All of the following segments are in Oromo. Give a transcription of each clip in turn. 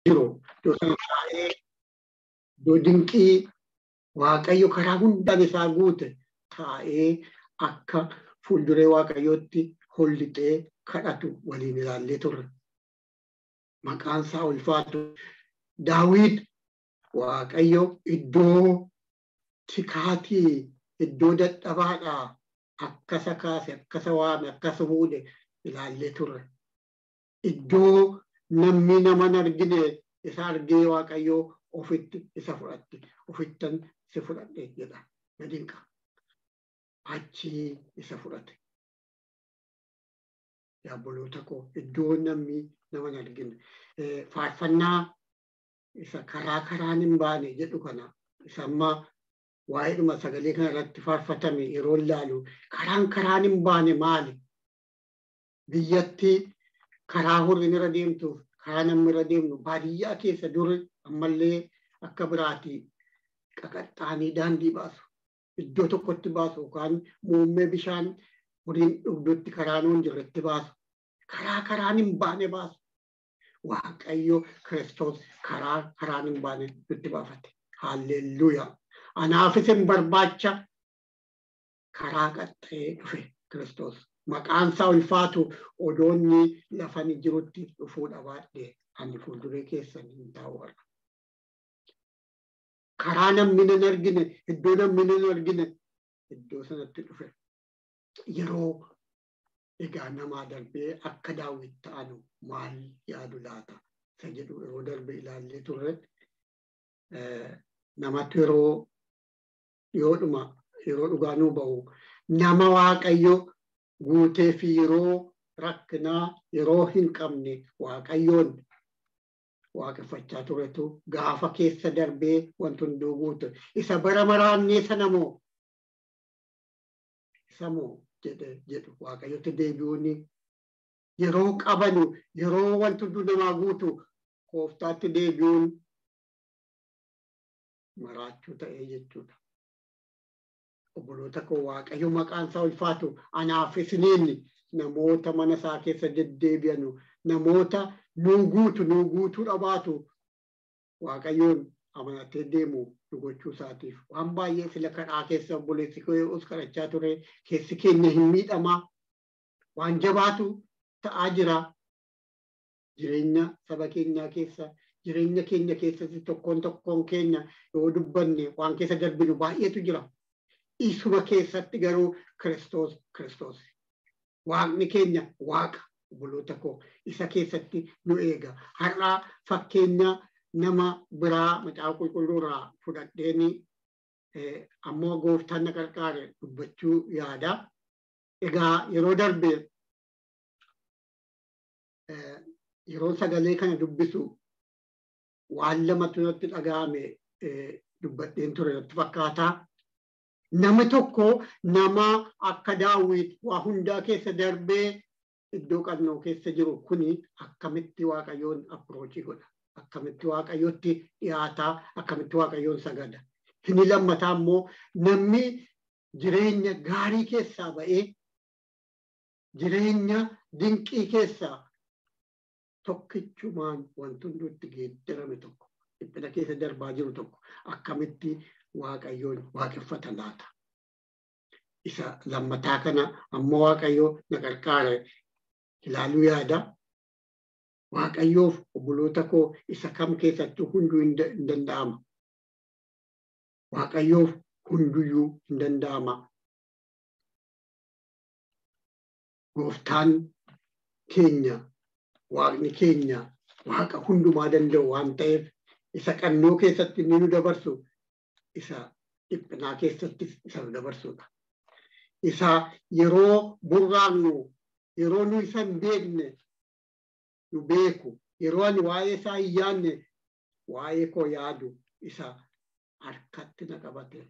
jiru. Iddoo dinqii Waaqayyo karaa hundaan isaa guute taa'ee akka fuulduree Waaqayyootti hollixee kadhatu waliin ilaallee turre. Maqaan isaa ulfaatu. Daawit Waaqayyo iddoo tikaatii iddoo dadhabaadhaa akkasa kaase akkasa waame akkasa fuudhe ilaallee turre. Iddoo namni nama hin argine isa argee Waaqayyo ofitti isa fudhatte. Ofittan si fudhadhe jedha. Nadinqa. Achi isa fudhate. Yaabboloota koo iddoo namni nama hin argine. Faarfannaa isa karaan hin baane jedhu kana isa amma waa'eedhuma sagalee kana irratti faarfatame yeroo ilaalu karaan hin baane maali? Biyyatti karaa hurriin irra deemtuuf karaa namni irra deemnu baadiyyaa keessa dur ammallee akka biraati qaqaxxaanii daandii baasu. Iddoo tokkotti baasu yookaan muummee bishaan horiin dhugdutti karaa nuun jirretti baasu. Karaan hin baane baasu. Waaqayyo Kiristoos karaan hin baane nutti baafate. Haalleluuyaa. Anaafis hin barbaacha karaa qaxxee dhufe Kiristoos. Maqaan isaa ulfaatu odoonni lafani jirutti dhufuudha baadhee ani fuulduree keessan hin taa'u arga. Karaa namni hin argine iddoo namni hin argine iddoo sanatti dhufe. Yeroo egaa namaa darbee akka Daawit ta'anu maal yaadu laata? Isa jedhu yeroo darbe ilaallee turre namatti yeroo dhugaa nuu ba'u nama Waaqayyo guutee fi yeroo rakkinaa yeroo hin qabne Waaqayyoon waaqeffachaa turetu gaafa keessa darbee wanti hunduu guute. Isa bara maraannee sana moo isa moo jedhu Waaqayyotti deebi'uuni yeroo qabanu yeroo wanti hunduu namaa guutu Gooftaatti deebi'uun maraachuu ta'ee jechuudha. Obboloota koo Waaqayyo maqaan isaa ulfaatu anaaf isiniin namoota mana isaa keessa deddeebi'anu namoota nuu guutuu dhabaatu Waaqayyoon amanatee deemu nu gochuu isaatiif waan baay'ee sila kadhaa keessa obboleessi koo kadhachaa ture keessi keenya hin miidhamaa waan jabaatu ta'aa jira. Jireenya saba keenyaa keessa jireenya keenya keessatti tokkoon keenya yoo dubbanne waan keessa darbinu baay'eetu jira. Isuma keessatti garuu Kiristoos. Waaqni keenya Waaqa obboloota koo isa keessatti nu eega. Har'aa fakkeenya nama biraa macaafa qulqulluu irraa fudhadheeni ammoo Gooftaan na gargaare dubbachuu yaada. Egaa yeroo darbe yeroo sagalee kana dubbisu waan lamatu natti dhaga'ame dubbadheen ture natti fakkaata. Nama tokko nama akka Daawit waa hundaa keessa darbee iddoo qannoo keessa jiru kuni akkamitti Waaqayyoon approachii godha. Akkamitti Waaqayyootti dhiyaataa, akkamitti Waaqayyoon sagada. Inni lammataa immoo namni jireenya gaarii keessaa ba'ee jireenya dinqii keessaa tokkichumaan wanti hunduutti geeddarame tokko dhiphina keessa darbaa jiru tokko akkamitti Waaqayyoon waaqeffata laata. Isa lammataa kana ammoo Waaqayyoo na gargaare ilaaluu yaada. Waaqayyoof obboloota koo isa kam keessatti hunduu hin danda'ama. Waaqayyoof hunduyyuu hin danda'ama. Gooftaan keenya Waaqni keenya Waaqa hundumaa danda'u waan ta'eef isa qannoo keessatti inni nu dabarsu isa dhiphinaa keessatti isa nu dabarsudha. Isa yeroo burraaqnu yeroo nu isa hin beekne nu beeku yeroo ani waa'ee isaa hin yaadne waa'ee koo yaadu isa harkatti na qabate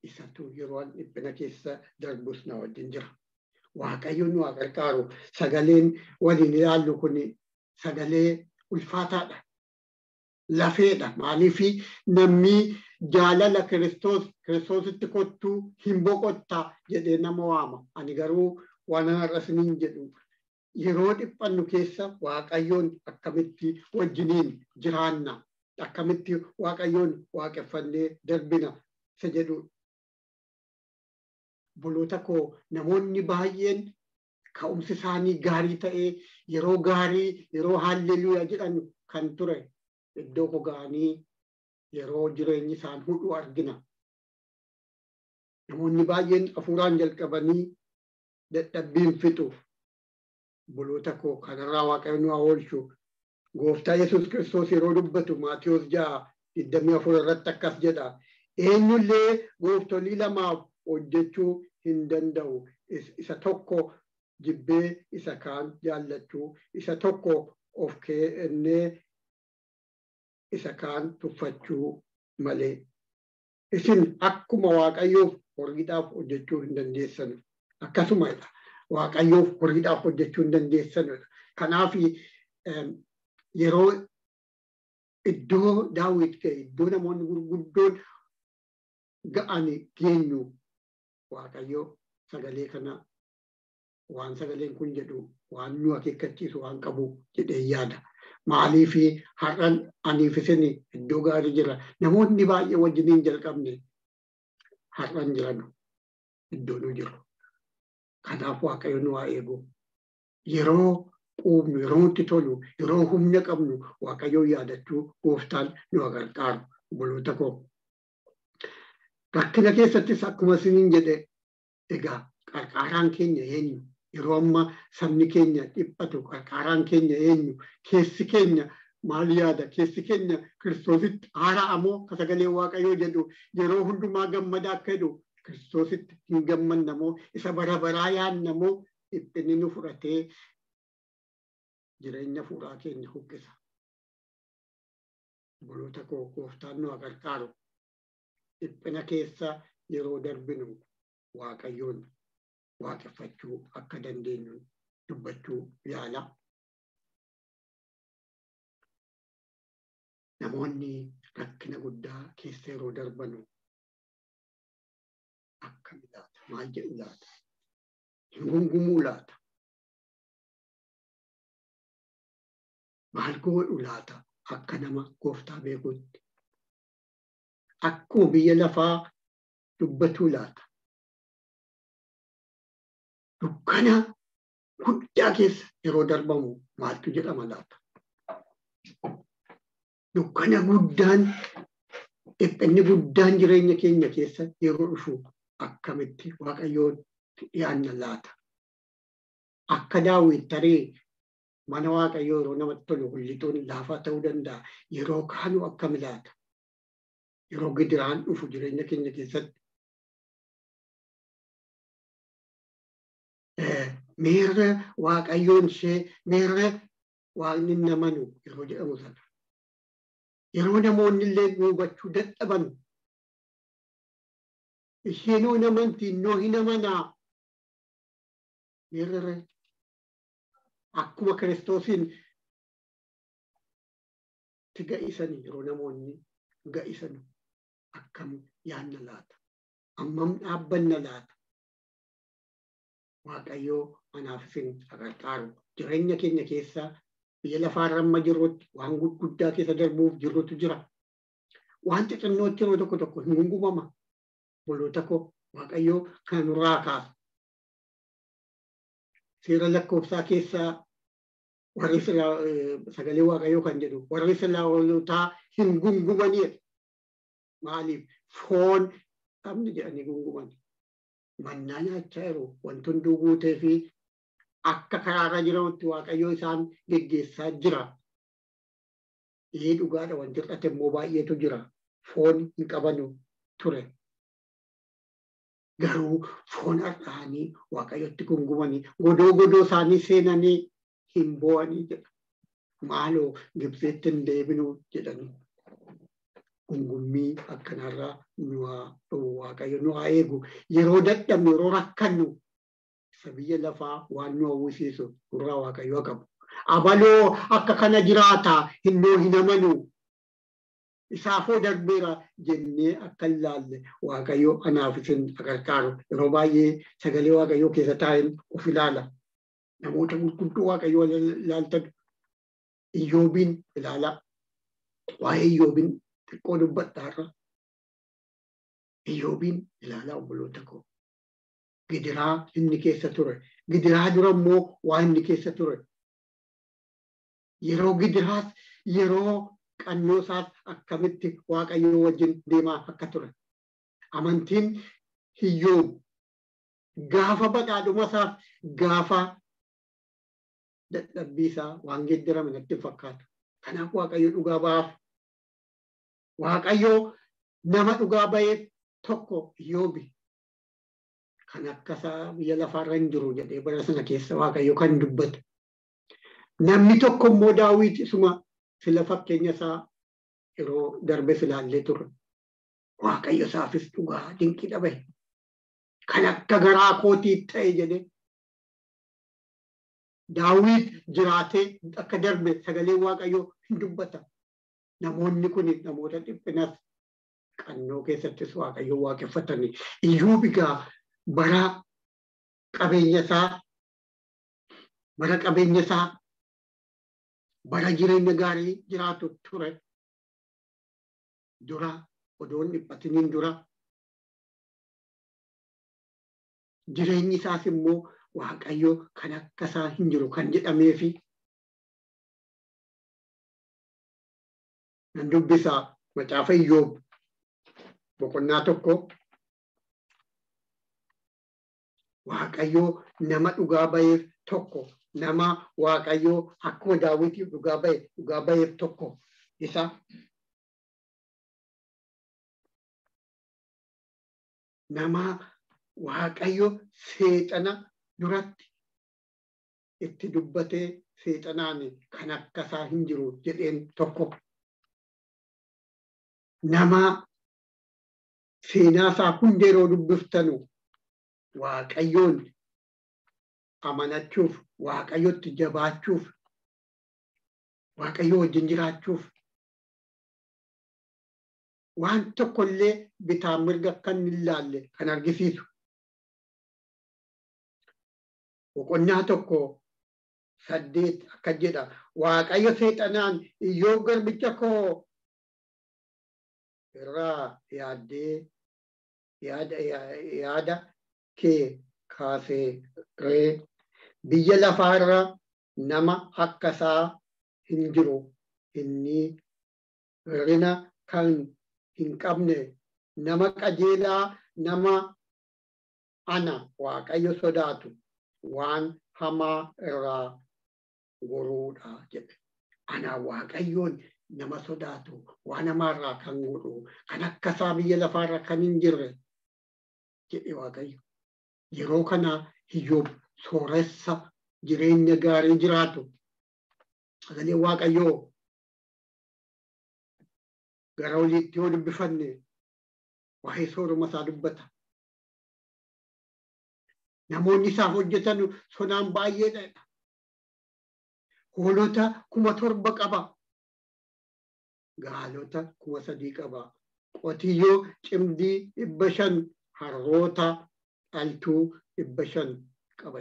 isatu yeroo ani dhiphina keessa darbus na wajjin jira. Waaqayyo nu haa gargaaru. Sagaleen waliin ilaallu kun sagalee ulfaataadha. Lafeedha. Maaliif namni jaalala Kiristoositti kottuu hin boqottaa jedhee nama waama. Ani garuu waan har'as niin jedhu yeroo dhiphannu keessa Waaqayyoon akkamitti wajjiniin jiraanna, akkamitti Waaqayyoon waaqeffannee darbina isa jedhu. Obboloota koo namoonni baay'een ka'umsi isaanii gaarii ta'ee yeroo gaarii yeroo haalleluuyaa jedhan kan ture iddoo koo ga'anii yeroo jireenyi isaan hudhu argina. Namoonni baay'een hafuuraan jalqabanii dadhabbiin fixu. Obboloota koo kanarraa Waaqayyoon nu haa oolchu. Gooftaa Yesuus Kiristoos yeroo dubbatu Maatiyos 6:24 irratti akkas jedha. Eenyullee gooftolii lamaaf hojjechuu hin danda'u. Isa tokko jibbee isa kaan jaallachuu, isa tokko of kennee isa kaan tuffachuu malee. Isin akkuma Waaqayyoof horiidhaaf hojjechuu hin dandeessan. Akkasuma Waaqayyoof horiidhaaf hojjechuu hin dandeessan. Kanaaf yeroo iddoo Daawit ga'e, iddoo namoonni gurguddoon ga'ani geenyu Waaqayyo sagalee kana waan sagaleen kun jedhu waan nu akeekkachiisu waan qabu jedhee yaada. Maaliif har'an aniif isin iddoo gaarii jira. Namoonni baay'ee wajjiniin jalqabne har'an jiran iddoo nu jiru. Kanaaf Waaqayyo nu haa eegu. Yeroo quubnu, yeroo nutti tolu, yeroo humna qabnu Waaqayyo yaadachuu gooftaan nu haa gargaaru. Obboloota koo. Rakkina keessattis akkuma isiniin jedhe egaa qarqaaraan keenya eenyu? Yeroo amma sabni keenya dhiphatu qarqaaraan keenya eenyu? Keessi keenya maal yaada? Keessi keenya Kiristoositti haara'a moo ka sagalee Waaqayyoo jedhu yeroo hundumaa gammadaa akka jedhu Kiristoositti hin gammanna moo isa bara baraa yaadna moo dhiphinni nu fudhatee jireenya fuudhaa keenya huqqisa. Obboloota koo gooftaan nu haa gargaaru. Dhiphina keessa yeroo darbinu Waaqayyoon waaqeffachuu akka dandeenyu dubbachuu yaala. Namoonni rakkina guddaa keessa yeroo darbanu akkami laata? Maal jedhu laata? Hin gungumuu laata? Maal godhu laata? Akka nama gooftaa beekutti. Akkuma biyya lafaa dubbatuu laata? Dukkana guddaa keessa yeroo darbamu maaltu jedhama laata? Dukkana guddaan, dhiphinni guddaan jireenya keenya keessa yeroo dhufu akkamitti Waaqayyoon dhiyaanna laata? Akka Daawit tarii mana Waaqayyoo yeroo namatti tolu hullituun laafaa ta'uu danda'a. Yeroo kaanu akkami laata? Yeroo gidiraan dhufu jireenya keenya keessatti meerre Waaqayyoon ishee meerre Waaqni namanu yeroo jedhamu sana. Yeroo namoonni illee hubachuu dadhaban isheenoo namantii noo hin amanaa meerre akkuma Kiristoosiin itti ga'isan yeroo namoonni ga'isan akkam yaanna laata? Ammam dhaabbanna laata? Waaqayyoo anaaf isin gargaaru. Jireenya keenya keessa biyya lafaarra amma jirrutti waan guddaa keessa darbuuf jirrutu jira. Waan xixinnootti yeroo tokko tokko hin gungumama. Obboloota koo Waaqayyoo kan nurraa kaasa. Seera lakkoofsaa keessaa warri sagalee Waaqayyoo kan jedhu warri Israa'elootaa hin gungumaniidha. Maaliif? Foon dhabni jedhanii gunguman. Mannaa nyaachaa jiru wanti hunduu guutee fi akka karaarra jirutti Waaqayyoo isaan geggeessaa jira. Dhugaadha wanti hir'ate immoo baay'eetu jira. Foon hin qabanu ture. Garuu foon har'aanii Waaqayyotti gungumanii godoo isaanii seenanii hin boo'anii jedha. Maaloo Gibxitti hin deebinuu jedhanii. Gungummii akkanarraa Waaqayyo nu haa eegu. Yeroo dadhabnu yeroo rakkannu isa biyya lafaa waan nu hawwisiisu gurraa Waaqayyoo qabu. Abaloo akka kana jiraata hinnoo hin amanu. Isaafoo darbeera jennee akka hin laalle Waaqayyo anaaf isin gargaaru. Yeroo baay'ee sagalee Waaqayyoo keessa taa'een of ilaala. namoota gurguddoo waaqayyoo ilaaltan Iyyoobiin ilaalaa. Waa'ee Iyyoobiin xiqqoo dubbadhaarra. Iyyoobiin ilaalaa obboloota koo. Gidiraa inni keessa ture. Gidiraa dura immoo waa inni keessa ture. Yeroo gidiraas yeroo qannoosaas akkamitti waaqayyoo wajjin deemaa akka ture. Amantiin Iyyoob gaafa badhaadhumasaaf gaafa dadhabbiisaa waan geeddarame natti fakkaata. Kanaaf waaqayyo dhugaa ba'aaf. Waaqayyo nama dhugaa ba'eef tokko Iyyoobi kan akkasaa biyya lafaarra hin jiru jedhee bara sana keessa waaqayyo kan dubbate. Namni tokko immoo Daawit isuma fila fakkeenya isaa yeroo darbe filaallee ture. Waaqayyo isaafis dhugaa dinqii dhabe. Kan akka garaa kootii ta'e jedhee Daawit jiraatee akka darbe sagalee waaqayyoo hin dubbata. Namoonni kun namoota dhiphinas qannoo keessattis waaqayyoo waaqeffatanii. Iyyoob egaa bara qabeenya isaa bara jireenya gaarii jiraatu ture. Dura odoon dhiphatiniin dura jireenyi isaas immoo waaqayyo kan akkasaa hin jiru kan jedhameefi nan dubbisaa macaafa Iyyoob boqonnaa 1 waaqayyo nama dhugaa ba'eef tokko nama waaqayyo akkuma Daawitiif dhugaa ba'eef tokko isa nama waaqayyo seexana duratti itti dubbatee seexanaan kan akkasaa hin jiru jedheen tokko. Nama seenaasaa hunda yeroo dubbiftanu waaqayyoon amanachuuf, waaqayyotti jabaachuuf, waaqayyo wajjin jiraachuuf waan tokkollee bitaa mirga kan hin laalle kan argisiisu. Boqonnaa 1:8 akka jedha waaqayyo seexanaan Iyyoob garbicha koo irraa yaada kee kaasee ree biyya lafaarra nama akkasaa hin jiru inni hir'ina kan hin qabne nama qajeelaa nama ana waaqayyo sodaatu waan hamaa irraa goruudha jedhe. Ana waaqayyoon nama sodaatu waan hamaarraa kan godhu kan akkasaa biyya lafaarra kan hin jirre jedhe waaqayyo. Yeroo kana Iyyoob sooressa jireenya gaarii jiraatu. Sagalee waaqayyoo gara oliitti yoo dubbifanne waa'ee sooroma isaa dubbata. Namoonni isaaf hojjetan sonaan baay'eedha. Hoolota 7,000 qaba. Gaalota 3,000 qaba. Qotiyyoo cimdii 500, harroota dhaltuu 500 qaba.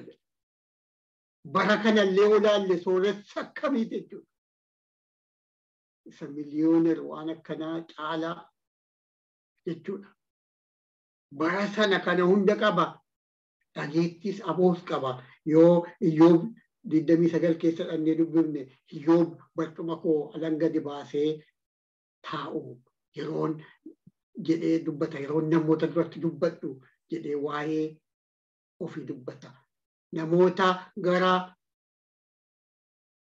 Bara kanallee olaalle sooressa akkamiiti jechuudha. Isa miliyooner waan akkanaa caalaa jechuudha. Bara sana kana hunda qaba. Dhageettis aboos qaba. Yoo Iyyoob 29 keessa dhannee dubbifne Iyyoob barcuma koo alanga dibaasee taa'u yeroon jedhee dubbata. Yeroon namoota duratti dubbadhu jedhee waa'ee ofii dubbata. Namoota gara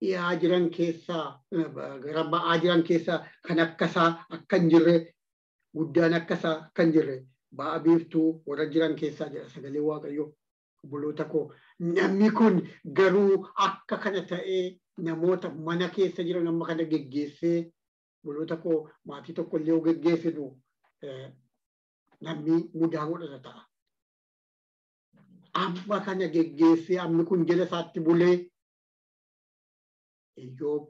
dhiyaa jiran keessaa gara ba'aa jiran keessaa kan akkasaa akka hin jirre guddaan akkasaa akka hin jirre ba'a biiftuu warra jiran keessaa jedha sagalee waaqayyoo. Obboloota koo namni kun garuu akka kana ta'ee namoota mana keessa jiran amma kana geggeessee obboloota koo maatii tokkollee yoo geggeessinu namni mudaa godhata ta'a. Amma kana geggeessee amni kun jala isaatti bulee Iyyoob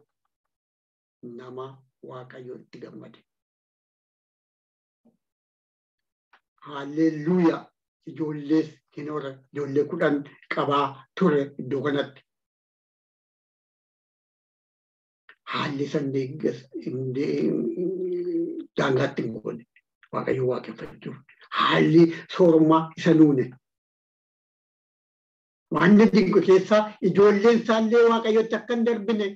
nama waaqayyo itti gammade. Haalleluuyaa. Ijoollees hin hore ijoollee 10 qabaa ture iddoo kanatti. haalli san daangaatti hin goone waaqayyo waaqeffachuuf haalli soorummaa isa nuune. Waan dinqu keessaa ijoolleen isaallee waaqayyotti akka hin darbine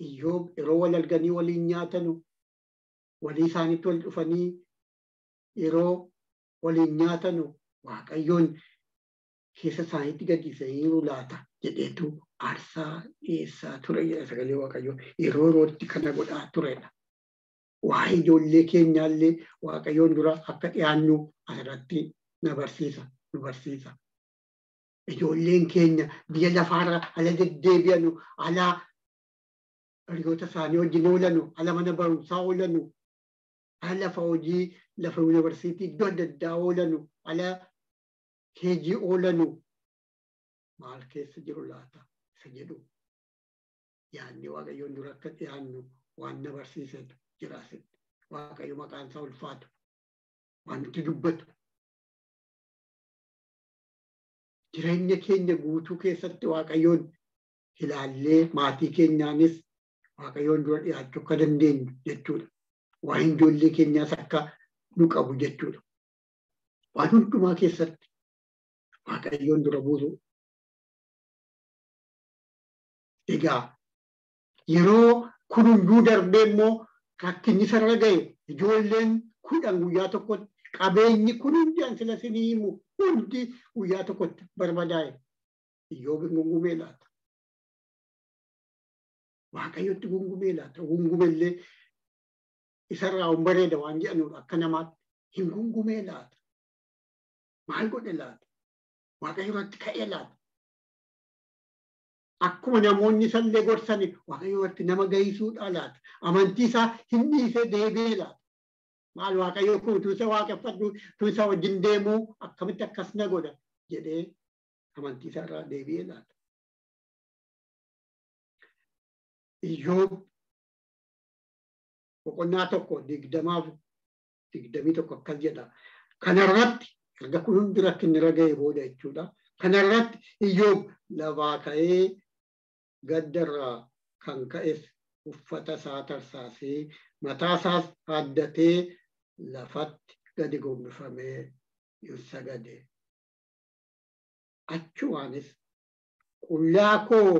Iyyoob yeroo wal arganii waliin nyaatanu walii isaaniitti wal dhufanii yeroo waliin nyaatanu waaqayyoon keessa isaaniitti gadhiisaniiru laata jedheetu aarsaa dhiyeessaa ture jedha sagalee waaqayyoo yeroo yerootti kana godhaa turedha. Waa'ee ijoollee keenyaallee waaqayyoon dura akka dhiyaannu asirratti nu barsiisa. Ijoolleen keenya biyya lafaarra ala deddeebi'anu ala hiriyoota isaanii wajjin oolanu ala mana barumsaa oolanu ala lafa hojii lafa yuunivarsiitii iddoo adda addaa oolanu ala keejii oolanu maal keessa jiru laata isa jedhu yaadni waaqayyoon dura akka dhiyaannu waan na barsiisetu jira asitti. Waaqayyo maqaan isaa ulfaatu waan nuti dubbatu. Jireenya keenya guutuu keessatti waaqayyoon ilaallee maatii keenyaanis waaqayyoon dura dhiyaachuu akka dandeenyu jechuudha. Waan ijoollee keenyaas akka nu qabu jechuudha. Waan hundumaa keessatti waaqayyoon dura buusu. Egaa yeroo kun hunduu darbee immoo rakkinni sarara ga'e ijoolleen 10 guyyaa tokkotti qabeenyi kun hundi an sila isinii himu hundi guyyaa tokkotti barbadaa'e. Iyyoob gungumee laata. Waaqayyotti gungumee laata. Gungumellee isarraa hin bareeda waan jedhanuudha akka namaatti hin gungumee laata. Maal godhe laata. Waaqayyo irratti ka'ee laata. Akkuma namoonni isallee gorsani waaqayyo irratti nama gahiisuudha laata. Amantii isaa hin dhiisee deebi'ee laata. Maal waaqayyo kun tuusa waaqeffadhu tuusa wajjin deemuu akkamitti akkas na godha jedhee amantii isaa irraa deebi'ee laata. Iyyoob boqonnaa 20 akkas jedha. Kanarratti erga kun hundi rakkinni irra ga'ee booda jechuudha. Kanarratti Iyyoob lafaa ka'ee gaddarraa kan ka'es uffata isaa tarsaasee mataa isaas haaddatee lafatti gadi gombifamee sagade. Achuwaanis qullaa koo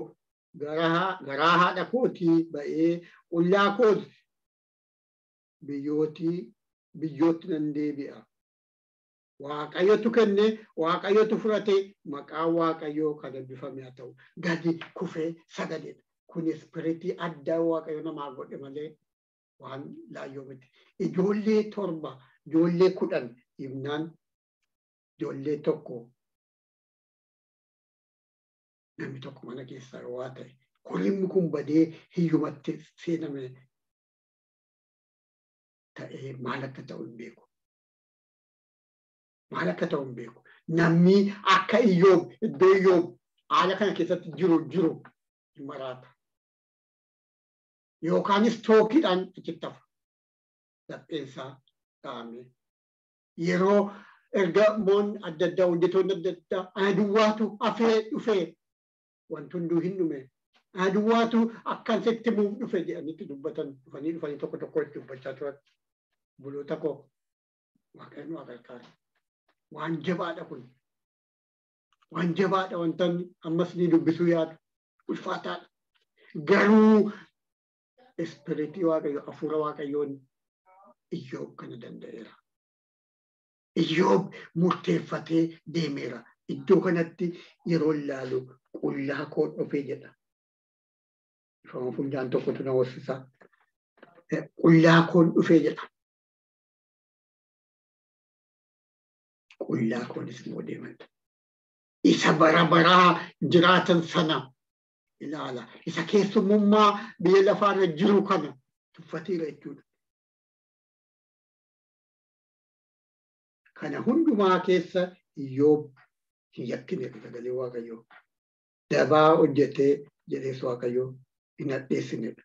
garaa haadha kootii ba'ee qullaa koos biyyootti nan deebi'a. Waaqayyotu kenne waaqayyotu fudhate maqaan waaqayyoo kan eebbifame haa ta'u. Gadi kufee sagadedha. Kun ispiritii addaa waaqayyo namaa godhe malee waan laayyoo miti. Ijoollee 7 ijoollee 10 himnaan ijoollee tokko namni tokko mana keessaa waa ta'e horiin kun badee hiyyumatti seename ta'ee maal akka ta'u hin beeku. Maal akka ta'u hin beeku. Namni akka Iyyoob iddoo Iyyoob haala kana keessatti jiru hin maraata. Yookaanis tookiidhaan achitti hafa. Lapheensaa dha'ame. Yeroo ergamoon adda addaa hojjetoonni adda addaa ana duwwaatu hafee dhufee wanti hunduu hin dhume. Ana duwwaatu akkan sitti muuf dhufe jedhanitti dubbatan dhufanii tokko itti dubbachaa turan. Buloota koo waaqayyoon waa gargaara. Waan jabaadha kun. Waan jabaadha wantoonni ammas ni dubbisuu yaadu. Ulfaataadha. Garuu ispiritii waaqayyo hafuura waaqayyoon Iyyoob kana danda'eera. Iyyoob murteeffatee deemeera. Iddoo kanatti yeroo ilaalu qullaa koo dhufee jedha. Ifama funyaan tokkotu na hoosisa. Qullaa koon dhufee jedha. Qullaa koonis immoo deeman. Isa bara baraa jiraatan sana ilaala. Isa keessummaa biyya lafaarra jiru kana tuffateera jechuudha. Kana hundumaa keessa Iyyoob hin yakkine sagalee waaqayyoo. Dabaa hojjetee jedhees waaqayyoo hin hadheessinedha.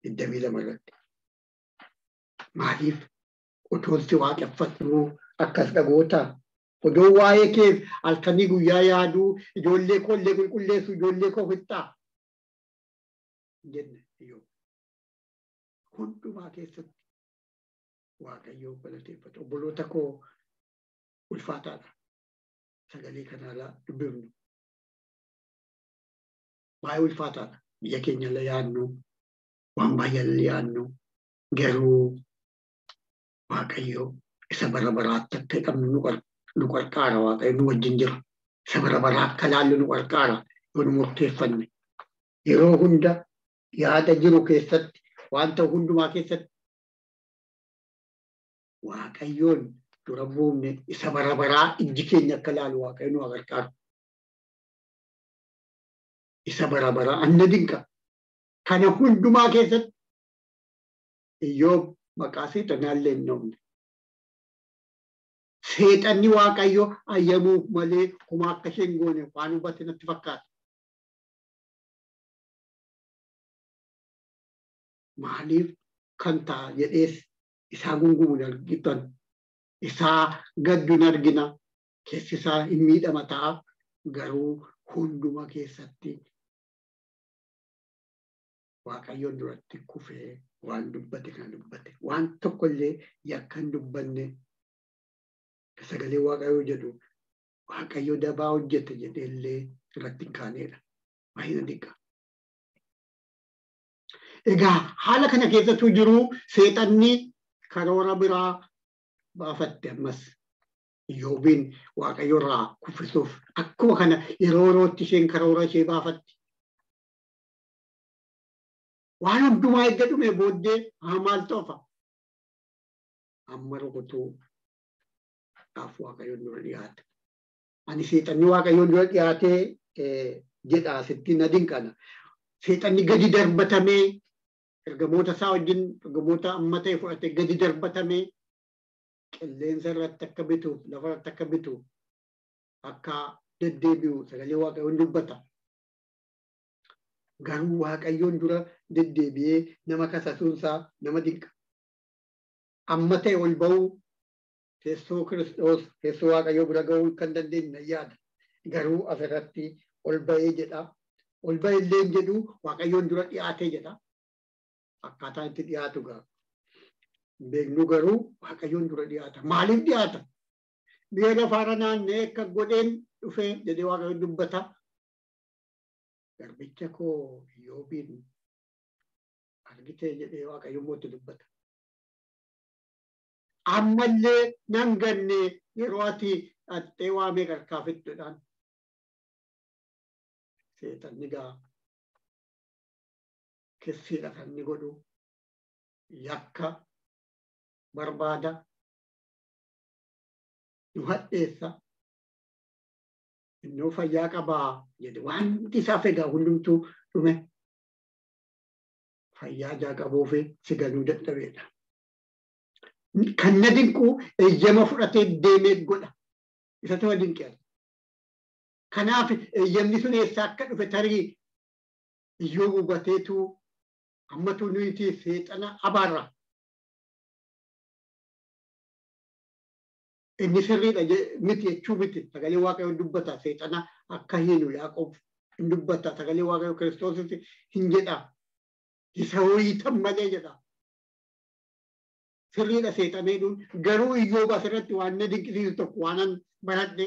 22 irratti. Maaliif utuunsi waaqeffatu akkas dhagoota odoo waa'ee kee halkanii guyyaa yaaduu ijoollee koo illee qulqulleessu ijoollee koo fixxaa jenne Iyyoob. Hundumaa keessatti Waaqayyoo galateeffatu. Obboloota koo ulfaataadha. Sagalee kanarraa dubbifnu. Baay'ee ulfaataadha. Biyya keenya illee yaadnu, waan baay'ee yaadnu, garuu Waaqayyoo isa bara baraatti akka qabnu nu qarqaara. Waaqayyo nu wajjin jira. Isa bara baraa akka laallu nu qarqaara yoo nu murteeffanne. Yeroo hunda yaada jiru keessatti, wanta hundumaa keessatti Waaqayyoon dura buufne isa bara baraa ijji keenya akka laalu Waaqayyo nu qarqaara. Isa bara baraa anna dinqa. Kana hundumaa keessatti Iyyoob maqaa seexanaallee hin dhoofne. Seexanni Waaqayyo ayyamuuf malee kuma akka isheen goone waan hubate natti fakkaata. Maaliif kan ta'a jedhees isaa gungumu argitan, isaa gaddu argina, keessi isaa hin miidhama ta'a. Garuu hunduma keessatti Waaqayyoon duratti kufee waan dubbate kan dubbate. Waan tokkollee yakka hin dubbanne sagalee Waaqayyoo jedhu Waaqayyo dabaa hojjete jedheellee irratti hin kaanedha. Baay'ina dinqa. Egaa haala kana keessattuu jiru seexanni karoora biraa baafatte ammas Iyyoobiin Waaqayyo irraa kuffisuuf akkuma kana yeroo yerootti isheen karoora ishee baafatti. Waan hundumaa erga dhume booddee maal ta'ufa? Amma rukutuudhaaf Waaqayyoon dura dhiyaate. Ani seexanni Waaqayyoon dura dhiyaatee jedhaa sitti na dinqana. Seexanni gadi darbatamee ergamoota isaa wajjin ergamoota amma ta'e fudhatee gadi darbatamee qilleensa irratti akka bituuf lafa irratti akka bituuf akka deddeebi'u sagalee Waaqayyoon dubbata. Garuu Waaqayyoon dura deddeebi'ee nama kasasuunsaa nama dinqa. Amma ta'e ol ba'uu teessoo Kiristoos teessoo Waaqayyoo bira ga'uu kan dandeenye yaada. Garuu asirratti ol ba'ee jedha. Ol ba'e illee jedhu Waaqayyoon dura dhiyaatee jedha. Akkaataa itti dhiyaatu ga'a. Beeknu garuu Waaqayyoon dura dhiyaata. Maaliif dhiyaata? Biyya lafaarra naannee akka godheen dhufee jedhee Waaqayyoon dubbata. Garbicha koo Iyyoobiin argitee jedhee Waaqayyoon mootti dubbata. Ammallee nan ganne yeroo ati dhattee waamee qarqaa fidduudhaan seexanni gaa kessiidha kan inni godhu yakka barbaada nu hadheessa innoo fayyaa qabaa jedhe wanti isaaf egaa hundumtuu dhume fayyaa jaa qabuufi si galuu dadhabeedha. Kan na dinqu eeyyama fudhatee deemee godha. Isa ta'uu dinqeera. Kanaaf eeyyamni sun eessaa akka dhufe tarii Iyyoob hubateetu ammatu nuti seexana abaarra. Inni sirriidha miti jechuu miti. Sagalee Waaqayyoo dubbata. Seexana akka hiinu Yaaqoob hin dubbata. Sagalee Waaqayyoo Kiristoosis hin jedha. Isa ho'iitan malee jedha. Sirriidha seexaneedhuun garuu Iyyoob asirratti waan na dinqisiisu tokko waanan baradhe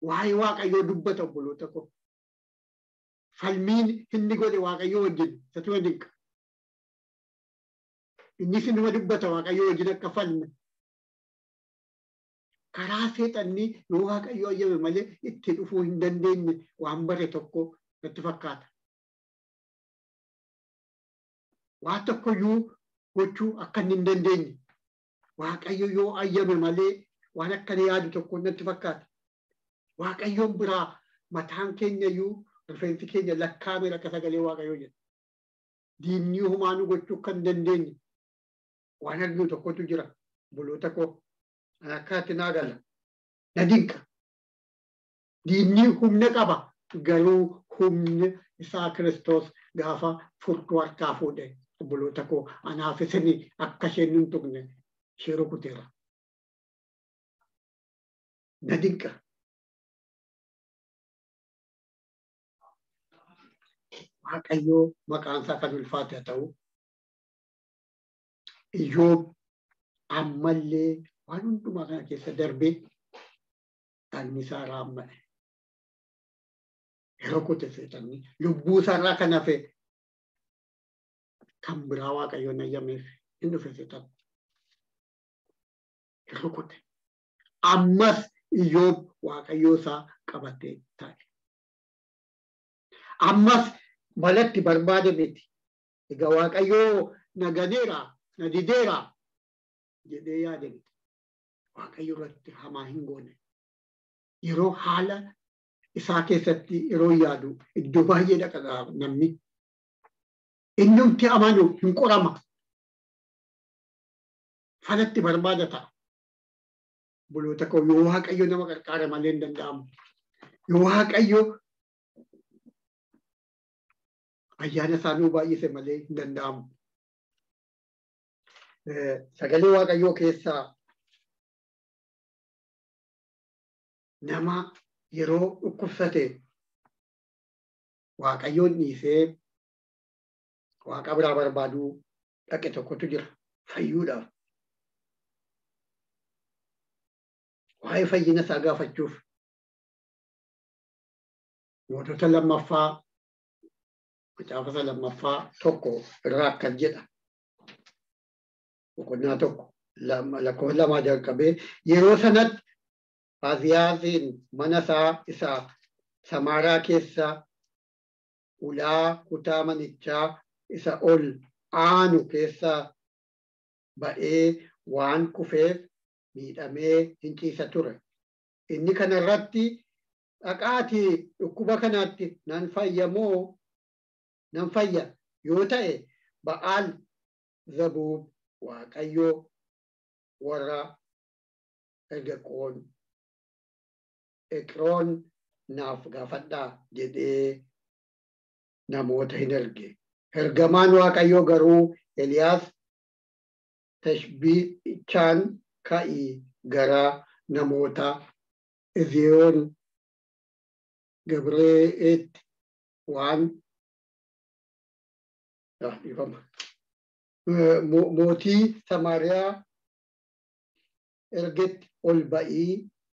waa'ee Waaqayyoo dubbata obboloota koo. Falmiin inni godhe Waaqayyoo wajjin isa dinqa. Innis nama dubbata Waaqayyoo wajjin akka falme. Karaa seexanni yoo Waaqayyoo ayyame malee itti dhufuu hin dandeenye waan bare tokko natti fakkaata. Waan tokkoyyuu gochuu akka hin dandeenye. Waaqayyo yoo ayyame malee waan akkana yaadu tokko natti fakkaata. Waaqayyoon biraa mataan keenyayyuu rifeensi keenya lakkaa'ame akka sagalee Waaqayyoo jedha. Diinni humaanuu gochuu kan dandeenye. Waan arginu tokkotu jira. Obboloota koo akkaatti naa gala. Na dinqa. Diinni humna qaba. Garuu humni isaa Kiristoos gaafa furtuu harkaa fuudhe. Obboloota koo anaaf isinii akka isheen hin tuqne ishee rukuteera. Na dinqa. waaqayyoo maqaan isaa kan ulfaate ta'u Iyyoob ammallee waan hundumaa kana keessa darbee dhagni isaa raamma'e. Yeroo kute seexanni lubbuu isaarraa kan hafe kan biraa waaqayyoon ayyameef hin dhufe seexan. Yeroo kute ammas Iyyoob waaqayyoo isaa qabatee taa'e. Ammas malatti barbaade miti. Egaa waaqayyoo na ganeera, na dideera jedhee yaade miti. Waaqayyo irratti hamaa hin goone. Yeroo haala isaa keessatti yeroo yaadu iddoo baay'ee dhaqa namni. Innumti amanu hin qorama. Falatti barbaada ta'a. Buloota koo yoo waaqayyo nama qarqaara malee hin danda'amu. Yoo waaqayyo ayyaana isaanii baay'ise malee hin danda'amu. Sagalee waaqayyoo keessaa nama yeroo dhukkubsate waaqayyoon dhiisee waaqa biraa barbaaduu dhaqe tokkotu jira fayyuudhaaf. Waa'ee fayyina isaa gaafachuuf mootota lammaffaa macaafa lammaffaa tokko irraa akkas jedha. Boqonnaa tokko lakkoofsa lamaa jalqabee yeroo sanatti Aziyaasiin mana isaa Samaaraa keessa ulaa kutaa manichaa isa ol aanu keessa ba'ee waan kufeef miidhamee hin ciisa ture. Inni kana irratti dhaqaatii dhukkuba kanaatti nan fayya yoo ta'e Ba'aal Zabuub waaqayyoo warra Eqroon naaf gaafadhaa jedhee namoota hin erge. Ergamaan waaqayyoo garuu Eliyaas Tishbiichaan ka'ii gara namoota Eziyoon Gabree'eetti waan mootii Samaariyaa ergetti ol ba'ii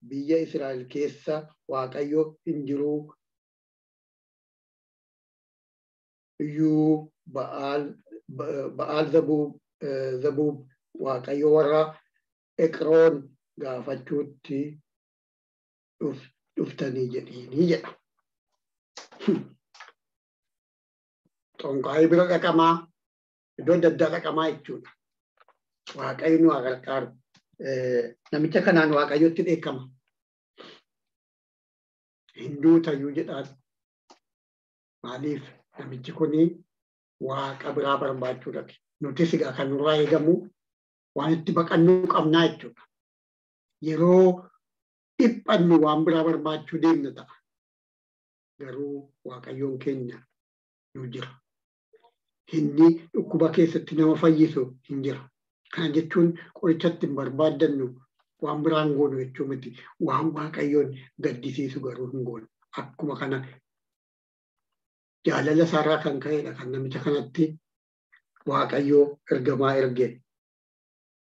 biyya Israa'el keessa waaqayyo hin jiru iyyuu Ba'aal Zabuub waaqayyo warra Eqroon gaafachuutti dhuftanii jedhiinii jedha. Xonqaayii bira dhaqamaa iddoo adda addaa dhaqamaa jechuudha. Waaqayyo nu haa gargaaru. Namicha kanaan waaqayyotti dheekkama. Hinduu tayyuu jedhaan maaliif namichi kuni waaqa biraa barbaachuu dhaqe. Nutis egaa kan nurraa eegamu waan itti baqannuu qabnaa jechuudha. Yeroo dhiphannu waan biraa barbaachuu deemna ta'a. Garuu waaqayyoon keenya nu jira. Inni dhukkuba keessatti nama fayyisu hin jira. Kana jechuun qorichatti hin barbaaddannu waan biraan goonu jechuu miti. Waan waaqayyoon gaddisiisu garuu hin goonu. Akkuma kana jaalala isaarraa kan ka'edha kan namicha kanatti waaqayyoo ergamaa erge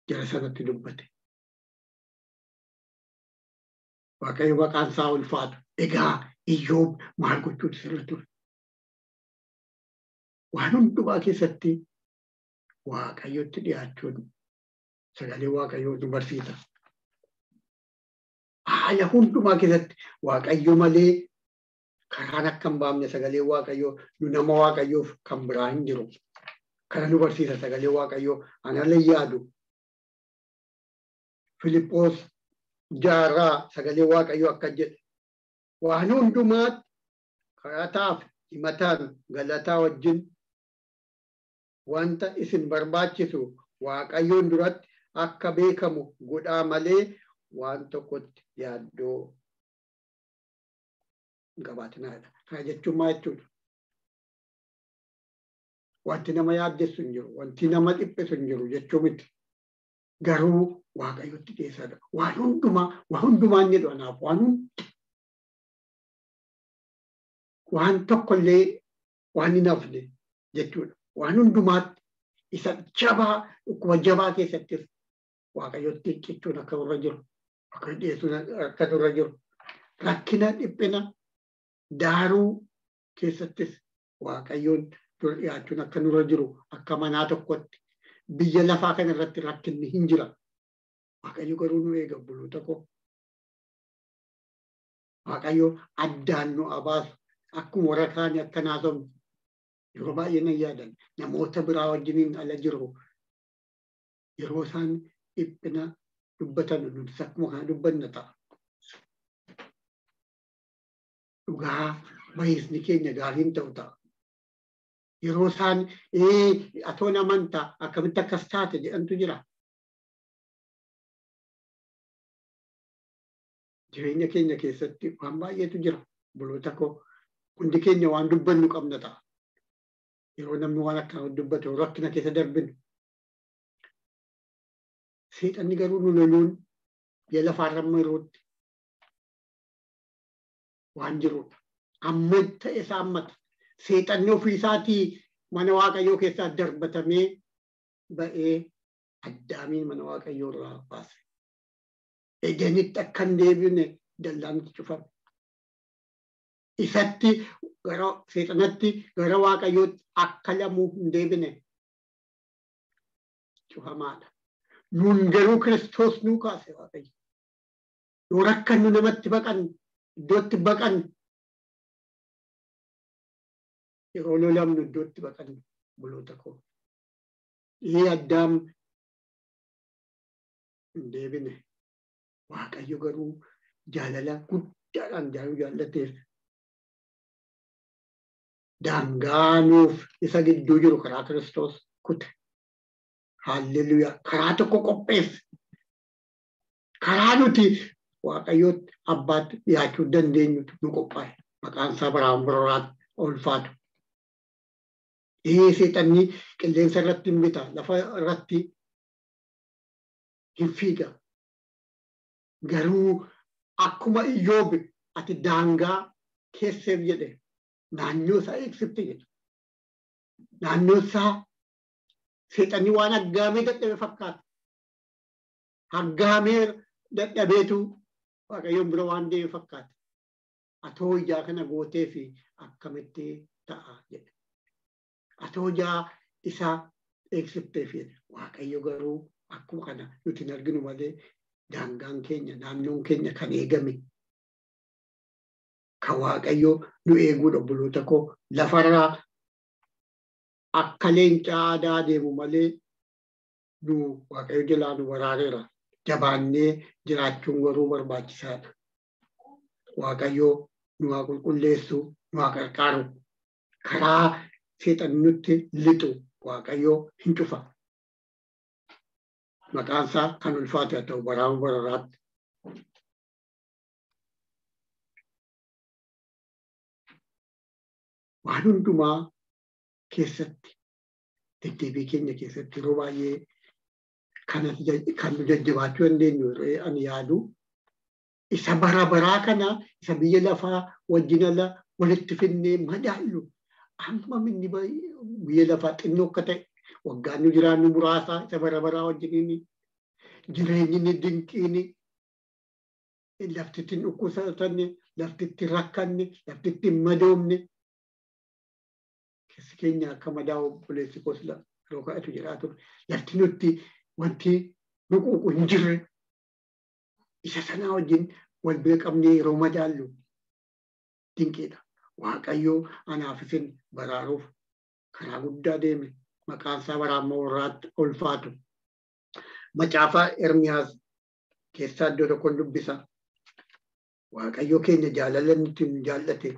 jara sanatti dubbate. Waaqayyo maqaan isaa ulfaatu. Egaa Iyyoob maal gochuutu sirra ture? Waan hundumaa keessatti waaqayyotti dhiyaachuun sagalee waaqayyoo nu barsiisa. Haala hundumaa keessatti waaqayyo malee karaan akka hin baafne sagalee waaqayyoo nu nama waaqayyoof kan biraa hin jiru. Kana nu barsiisa sagalee waaqayyoo analee yaadu. Filiphos jaarraa sagalee waaqayyoo akka jedhe waan hundumaatti kadhataaf himataan galataa wajjin wanta isin barbaachisu waaqayyoon duratti akka beekamu godhaa malee waan tokkotti yaaddoo hin qabaatinaadha. Kana jechuun maal jechuudha? Wanti nama yaaddessu hin jiru, wanti nama dhiphisu hin jiru jechuu miti. Garuu waaqayyotti dhiyeessadha. Waan hundumaan jedhu anaaf waan tokkollee waan hin hafne jechuudha. Waan hundumaatti isa jabaa dhukkuba jabaa keessattis waaqayyotti cichuun akka irra jiru akka dhiyeessuun akka irra jiru rakkina dhiphina daaruu keessattis waaqayyoon dura dhiyaachuun akka nurra jiru akka manaa tokkotti biyya lafaa kana irratti rakkinni hin jira. Waaqayyo garuu nu eega obboloota koo. Waaqayyo addaan nu abaasu akkuma warra kaanii akka naasofnu yeroo baay'ee nan yaadan namoota biraa wajjiniin ala jiru yeroo isaan dhiphina dubbatan nutis akkuma kana dubbanna ta'a. Dhugaa baay'isni keenya gaariin ta'u ta'a. Yeroo isaan atoon amantaa akkamitti akkas taate jedhantu jira. Jireenya keenya keessatti waan baay'eetu jira obboloota koo. Hundi keenya waan dubbannu qabna ta'a. Yeroo namni waan akkana dubbatu rakkina keessa darbinu. Seexanni garuu nu loluun biyya lafaarra yerootti waan jirudha. Amma ta'e saammata. Seexanni ofii isaatii mana waaqayyoo keessaa darbatamee ba'ee Addaamiin mana waaqayyoo irraa baase. Edenitti akka hin deebine dallaanitti cufame. Isatti gara seexanatti gara waaqayyootti akka lamuu hin deebine cufamaadha. Nuun garuu Kiristoos nuu kaase waaqayyo. Yoo rakkannu namatti baqan iddootti baqan yeroo lolamnu iddootti baqan obboloota koo. Addaam hin deebine. Waaqayyo garuu jaalala guddaadhaan jaallateef daangaa nuuf isa gidduu jiru karaa Kiristoos kute. Haalleluuyaa. Karaa tokko qopheesse. Karaa nuti waaqayyootti abbaatti dhiyaachuu dandeenyutu nu qophaa'e. Maqaan isaa baraan baraatti ulfaatu. Seexanni qilleensa irratti hin bita. Lafa irratti hin fiiga. Garuu akkuma Iyyoob ati daangaa keesseef jedhe naannoo isaa eegsifte jedhe. Naannoo isaa seexanni waan aggaamee dadhabe fakkaata. Aggaamee dadhabeetu waaqayyoon bira waan deeme fakkaata. Atoo ijaa kana gootee fi akkamitti ta'a jedhe. Atoo ijaa isaa eegsifteef jedhe. Waaqayyo garuu akkuma kana nuti hin arginu malee daangaan keenya naannoon keenya kan eegame kan waaqayyo nu eeguudha obboloota koo. Lafarraa akka leencaa aadaa deemu malee nu waaqayyo jalaa nu waraareera. Jabaannee jiraachuun garuu barbaachisaadha. Waaqayyo nu haa qulqulleessu, nu haa gargaaru. Karaa seexanni nutti lixu waaqayyo hin cufa. Maqaan isaa kan ulfaate haa ta'u baraan bararaatti. Waan hundumaa keessatti deddeebii keenya keessatti yeroo baay'ee kan nu jajjabaachuu dandeenyu ani yaadu isa bara baraa kana isa biyya lafaa wajjin ala walitti finnee madaallu amma minni biyya lafaa xinnoo akka ta'e waggaan nu jiraannu muraasaa isa bara baraa wajjiniin jireenyi dinqiini laftitti dhukkubsatanne laftitti rakkanne laftitti madoomne keessi keenya akka madaa obboleessi koosla yeroo kadhatu jedhaa ture lafti nutti wanti nu quuqu hin jirre isa sanaa wajjin wal bira qabnee yeroo madaallu dinqiidha. Waaqayyoo anaaf isin baraaruuf karaa guddaa deeme. Maqaan isaa baraan warraatti ulfaatu. Macaafa Ermiyaas keessaa iddoo tokkoon dubbisa. Waaqayyo keenya jaalala nuti nu jaallate.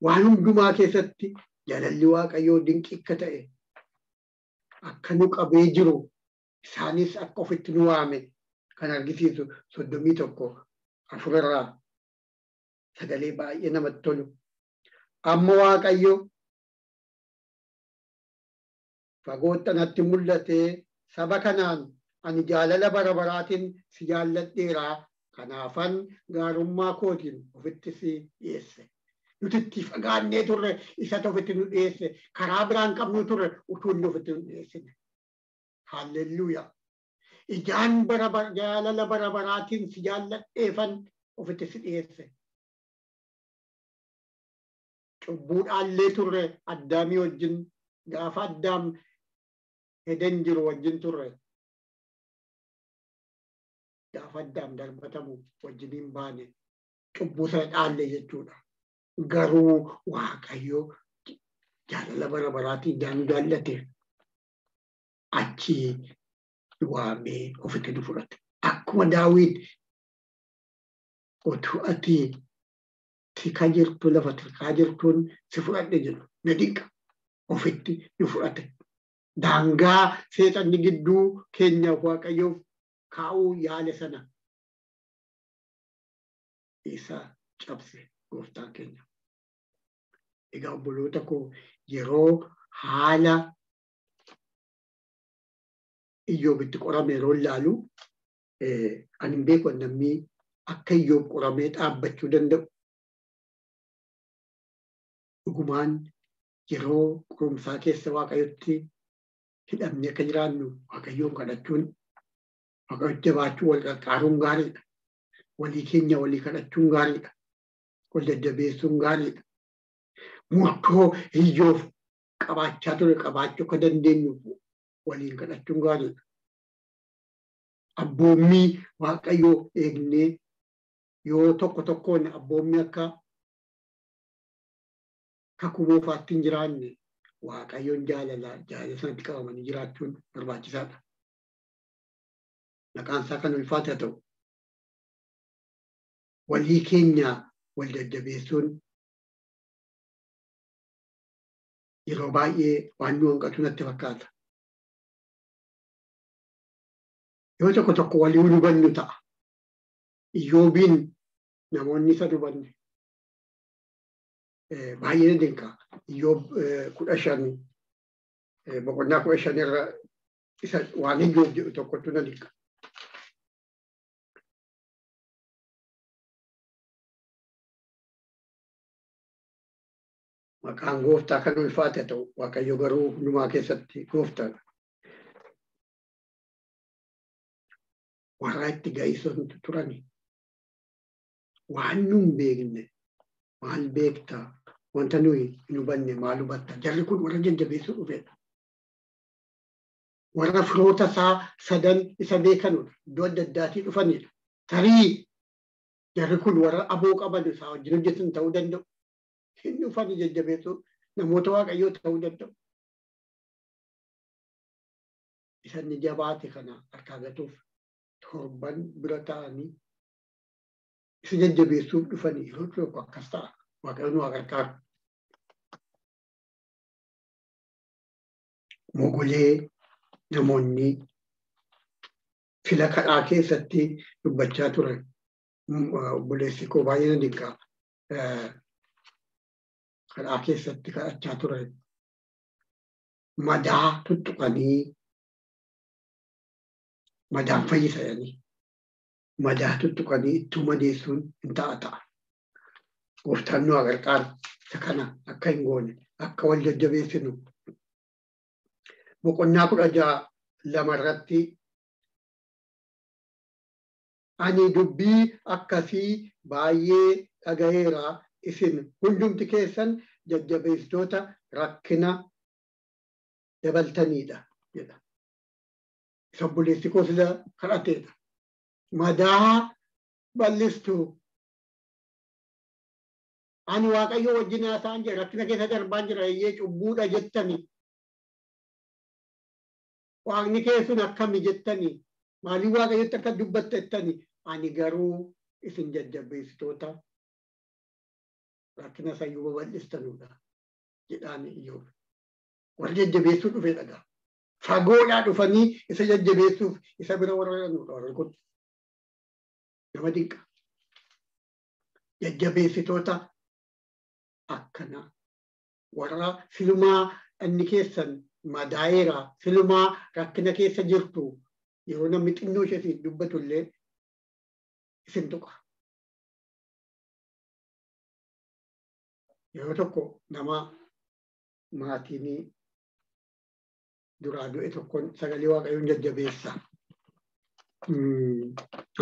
Waan hundumaa keessatti jaalalli waaqayyoo dinqii akka ta'e akka nu qabee jiru isaanis akka ofitti nu waame kan argisiisu 31:4 sagalee baay'ee namatti tolu. Amma waaqayyo fagootti natti mul'atee saba kanaan ani jaalala bara baraatiin si jaalladheeraa kanaafan gaarummaa kootiin ofitti si dhiyeesse nuti itti fagaannee turre isatu ofitti nu dhiyeesse karaa biraan qabnu turre utuu inni ofitti nu dhiyeessine. Haalleluuyaa. Ijaan jaalala bara baraatiin si jaalladheefan ofitti si dhiyeesse. Cubbuudhaallee turre Addaamii wajjin gaafa Addaam Eden jiru wajjin turre. Gaafa Addaam darbatamu wajjiniin baane cubbuu sana dhaalle jechuudha. Garuu Waaqayyo jaalala bara baraatiin nu jaallate achi waamee ofitti nu fudhate. Akkuma Daawit utuu ati tikaa jirtu lafa tikaa jirtuun si fudhadhe jedhu na dinqa ofitti nu fudhate. Daangaa seexanni gidduu keenyaaf Waaqayyoof kaa'uu yaale sana isa cabse gooftaan keenya. Egaa obboloota koo yeroo haala Iyyoobitti qorame yeroo ilaalu ani hin beeku namni akka Iyyoob qoramee dhaabbachuu danda'u. Dhugumaan yeroo qorumsaa keessa Waaqayyotti hidhamne akka jiraannu Waaqayyoon kadhachuun Waaqayyotti jabaachuu wal qarqaaruun gaariidha. Walii keenya walii kadhachuun gaariidha. Wal jajjabeessuun gaariidha. Murtoo Iyyoob qabaachaa ture qabaachuu akka dandeenyu waliin kadhachuun gaariidha. Abboommii Waaqayyoo eegnee yoo tokko tokkoon abboommii akka kakuu moofaatti hin jiraanne Waaqayyoon jaalala sanatti qabamanii jiraachuun barbaachisaadha. Maqaan isaa kan ulfaate haa ta'u. Walii keenya wal jajjabeessuun yeroo baay'ee waan nu hanqatu natti fakkaata. Yoo tokko tokko walii hubannu ta'a. Iyyoobiin namoonni isa hubanne baay'ee dinqa. Iyyoob 15 boqonnaa 15 irra isa waan Iyyoob jedhu tokkotu na dinqa. Maqaan gooftaa kan ulfaate haa ta'u. Waaqayyo garuu hundumaa keessatti gooftaadha. Warra itti ga'isoontu turani. Waan nu hin beekne maal beektaa? Wanta nuyi hin hubanne maal hubatta? Jarri kun warra jajjabeessuu dhufedha. Warra firoota isaa sadan isa beekanudha. Iddoo adda addaatii dhufanidha. Tarii jarri kun warra aboo qaban isaa wajjin hojjetan ta'uu danda'u. Hin dhufani jajjabeessuu namoota Waaqayyoo ta'uu danda'u. Isanni jabaate kana harkaa gatuuf torban bira ta'anii isa jajjabeessuuf dhufanii yeroo tokko akkas ta'a. Waaqayyoon waa gargaaru. Mogolee namoonni fila kadhaa keessatti dubbachaa turan. Obboleessi koo baay'ee na dinqa. Kadhaa keessatti kadhachaa turan. Madaa tuttuqanii madaan fayyisanii. Madaa tuttuqanii ittuu madeessuun hin ta'a. Gooftaan nu haa gargaaru. Isa kana akka hin goone akka wal jajjabeessinu. Boqonnaa 16 irratti ani dubbii akkasii baay'ee dhagaheera. Isin hundumti keessan jajjabeessitoota rakkina dabaltaniidha jedha. Isa obboleessi koo sila kadhateedha. Madaa bal'istu. Ani Waaqayyo wajjin haasa'an jira. Rakkina keessa darbaan jira. Iyyee cubbuudha jettani. Waaqni keessun akkami jettani. Maaliif Waaqayyotti akka dubbatta jettani. Ani garuu isin jajjabeessitoota rakkina sayyuu babal'istanuudha jedhaan Iyyoob. Warra jajjabeessuu dhufee dhagaa. Fagoodhaa dhufanii isa jajjabeessuuf isa bira warra kun nama dinqa. Jajjabeessitoota akkana warra filmaa inni keessan madaa'eera filmaa rakkina keessa jirtu yeroo namni xinnoo ishee dubbatu illee isin tuqa. yeroo tokko nama maatiin duraa du'e tokkoon sagalee waaqayyoon jajjabeessa.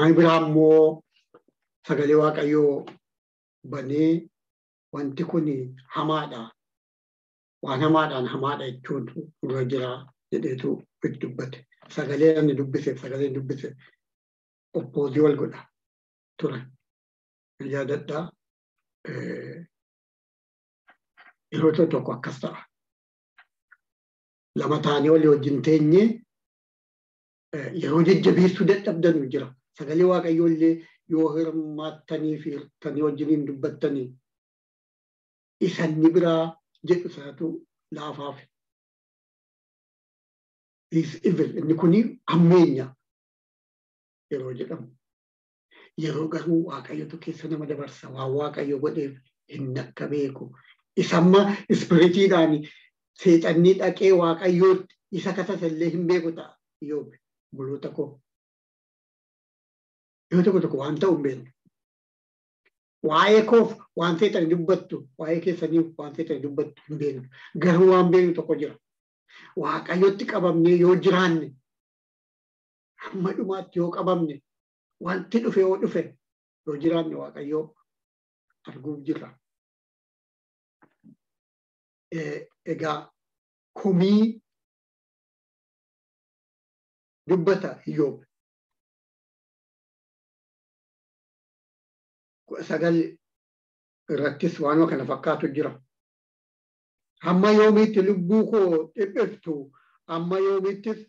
Ani biraa immoo sagalee waaqayyoo banee wanti kun hamaadha. Waan hamaadhaan hamaadha jechuun dura jira jedheetu itti dubbate. Sagalee inni dubbise sagalee dubbise oppoozii wal godha ture. Yaadadhaa yeroo tokko akkas ta'a. Lama taanii walii wajjin teenyee yeroo jajjabeessuu dadhabdanu jira. Sagalee waaqayyoo illee yoo hirmaattanii fi hirtanii wajjiniin dubbattanii isanni biraa jedhu sanatu laafaaf. Is evil. Inni kuni hammeenya yeroo jedhamu. Yeroo garuu waaqayyotu keessa nama dabarsa. Waan waaqayyo godheef hin akka beeku. Isamma ispiritiidhaan seexanni dhaqee waaqayyootti isa kasasallee hin beeku ta'a. Yoo buluuta koo. Yoo tokko waan ta'u hin beeknu. Waa'ee koof waan seexan dubbattu, waa'ee keessaniif waan seexan dubbattu hin beeknu. Garuu waan beeknu tokko jira. Waaqayyotti qabamnee yoo jiraanne, hamma dhumaatti yoo qabamne, wanti dhufe yoo dhufe, yoo jiraanne waaqayyoo arguuf jirra. Egaa komii dubbata Iyyoob. Sagal irrattis waanuma kana fakkaatu jira. Hamma yoomiitti lubbuu koo dhiphiftu, amma yoomiittis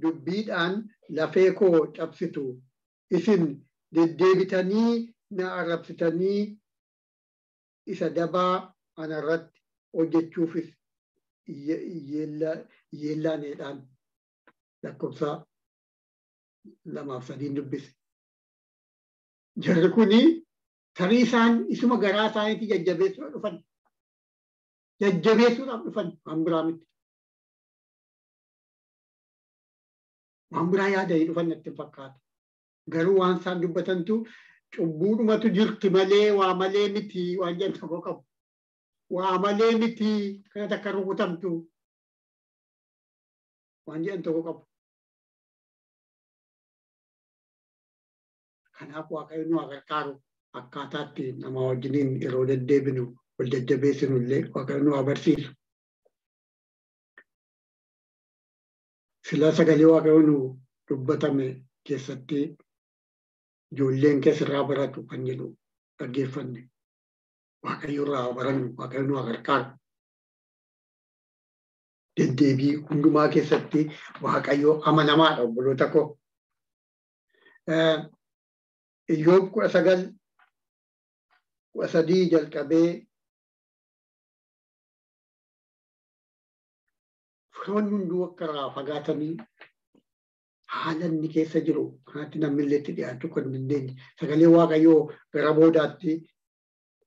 dubbiidhaan lafee koo cabsitu. Isin deddeebitanii na arrabsitanii isa dabaa anarratti hojjechuufis yeellaaneedhaan lakkoofsa 2-3 dubbise. Jarri kuni tarii isaan isuma garaa isaaniitti jajjabeessuudhaaf dhufan. Jajjabeessuudhaaf dhufan waan biraa miti. Waan biraa yaadanii dhufan natti hin fakkaatu. Garuu waan isaan dubbatantu cubbuudhumatu jirti malee waa malee miti waan jedhan tokko qabu. Waa malee miti kana akka rukutamtu waan jedhan tokko qabu. Kanaaf waaqayyo nu gargaaru akkaataatti nama wajjiniin yeroo deddeebinu wal jajjabeessinu illee waaqayyo nu barsiisu. Sila sagalee waaqayyo nu dubbatame keessatti ijoolleen keessirraa baratu kan jedhu dhaggeeffanne. Waaqayyo irraa barannu waaqayyo nu gargaaru. Deddeebii hundumaa keessatti waaqayyo amanamaadha obboloota koo. Iyyoob 19:3 jalqabee firoonni hunduu akka irraa fagaatanii haala inni keessa jiru kanatti namni illee itti dhiyaachuu kan hin dandeenye. Sagalee waaqayyoo gara boodaatti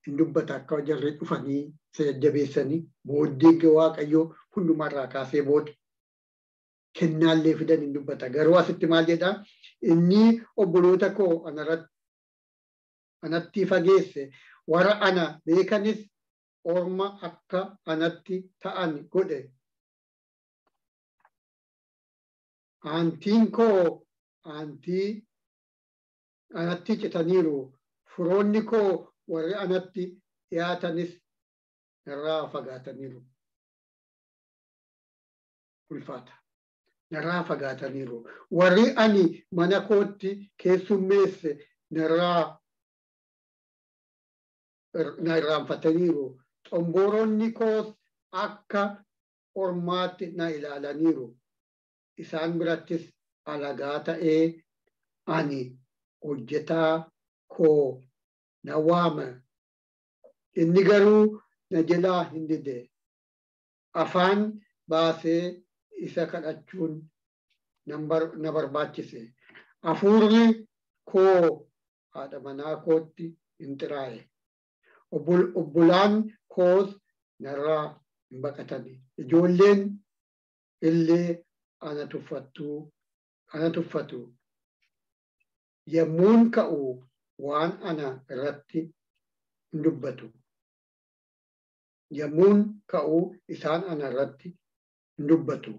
hin dubbata akka jarri dhufanii isa jajjabeessanii booddee waaqayyoo hundumarraa kaasee booda kennaallee fidan hin dubbata. Garuu asitti maal jedhaa? Inni obboloota koo anatti fageesse warra ana beekanis orma akka anatti ta'an godhe. Aantiin koo aantii anatti citaniiru. Firoonni koo warri anatti dhiyaatanis narraa fagaataniiru. Ulfaata. Narraa fagaataniiru. Warri ani mana kootti keessummeesse narraa irraanfataniiru. Xomboronni koos akka ormaatti na ilaalaniiru. Isaan birattis alagaa ta'ee ani hojjetaa koo na waama. Inni garuu na jalaa hin dide. Afaan baasee isa kadhachuun na barbaachise. Hafuurri koo haadha manaa kootti hin xiraa'e. Obbolaan koos narraa hin baqatani. Ijoolleen illee ana tuffatu. Yemmuun ka'u waan ana irratti hin dubbatu. yommuun ka'uu isaan ana irratti hin dubbatu.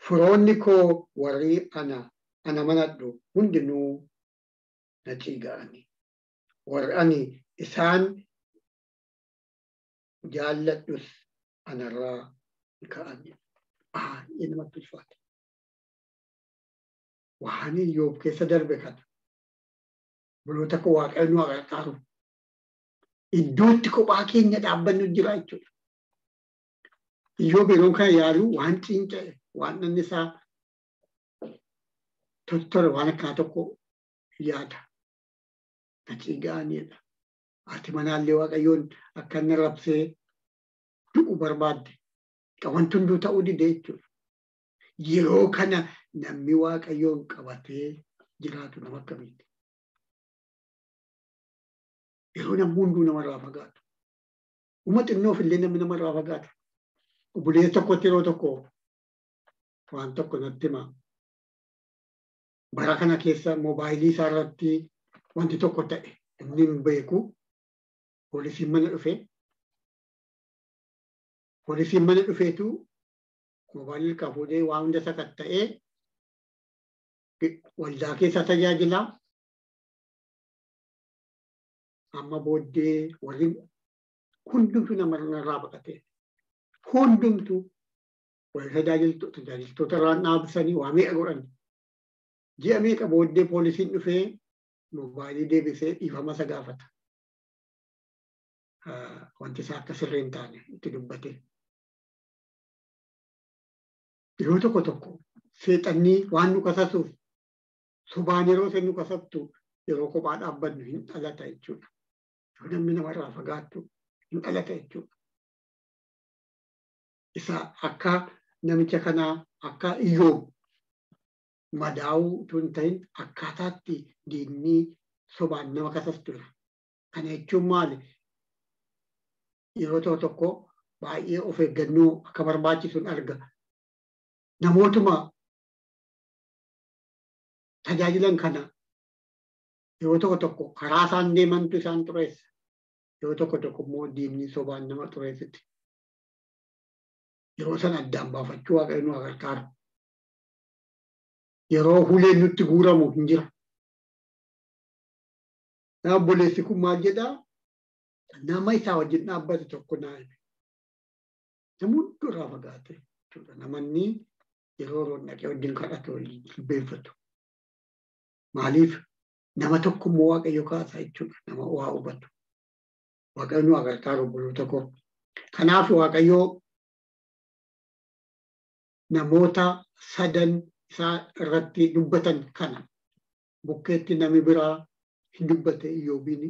Firoonni koo warri ana manadhu hundinuu na ciiga'ani. Warri ani isaan jaalladhus anarraa hin ka'ani. Baay'ee namatti ulfaata. Waan Iyyoob keessa darbe kana buloota koo Waaqayyo nu gargaaru. Iddootti kophaa keenya dhaabbannu jira jechuudha. Iyyoob yeroo kana yaalu waan cinca'e waan namni isaa tottore waan akkanaa tokko yaada. Na ciiga'aniidha. Ati manaallee Waaqayyoon akka inni rabsee du'u barbaadde. Wanti hunduu ta'uu dide jechuudha. Yeroo kana namni Waaqayyoon qabatee jiraatu nama akkamiiti? Yeroo namni hunduu namarraa fagaatu. Uma xinnoof illee namni namarraa fagaatu. Obboleessa tokkotti yeroo tokko waan tokko natti hima. Bara kana keessa moobaayilii isaa irratti wanti tokko ta'e inni hin beeku. Poolisiin mana dhufee. Poolisiin mana dhufeetu moobaayilii kan fuudhee waan hunda sakatta'ee waldaa keessa tajaajilaa. Amma booddee warri hundumtu namarraa baqatee. Hundumtu warri tajaajiltoota irraan dhaabsanii waa meeqa godhan. Ji'a meeqa booddee poolisiin dhufee moobaayilii deebisee dhiifama isa gaafata. Wanti isaa akka sirrii hin taane itti dubbate. Yeroo tokko tokko seexannii waan nu kasasuuf sobaan yeroo isin nu kasattu yeroo kophaa dhaabbannu hin dhalata jechuudha. Yoo namni namarraa fagaattu hin dhalata jechuudha. Isa akka namicha kanaa akka Iyyoob madaa'uu utuu hin ta'in akkaataatti diinni sobaan nama kasastudha. Kana jechuun maali? Yeroo tokko tokko baay'ee of eeggannoo akka barbaachisuun arga. Namootuma tajaajilan kana yeroo tokko tokko karaa isaan deemantu isaan xureessa. Yeroo tokko tokko immoo diinni sobaan nama xureessiti. Yeroo sana addaan baafachuu Waaqayyo nu gargaaru. Yeroo huleen nutti guuramu hin jira. Obboleessi kun maal jedhaa? Nama isaa wajjin dhaabbate tokko naa hime. Nama hunduraa fagaate jechuudha. Namanni yeroo roon dhaqee wajjin kadhatu waliin jilbeeffatu. Maaliif nama tokko immoo Waaqayyo kaasaa jechuudha. Nama waa hubatu. Waaqayyo nu gargaaru obboloota koo. Kanaaf Waaqayyo namoota sadan isaa irratti dubbatan kana bukkeetti namni biraa hin dubbate Iyyoobiini.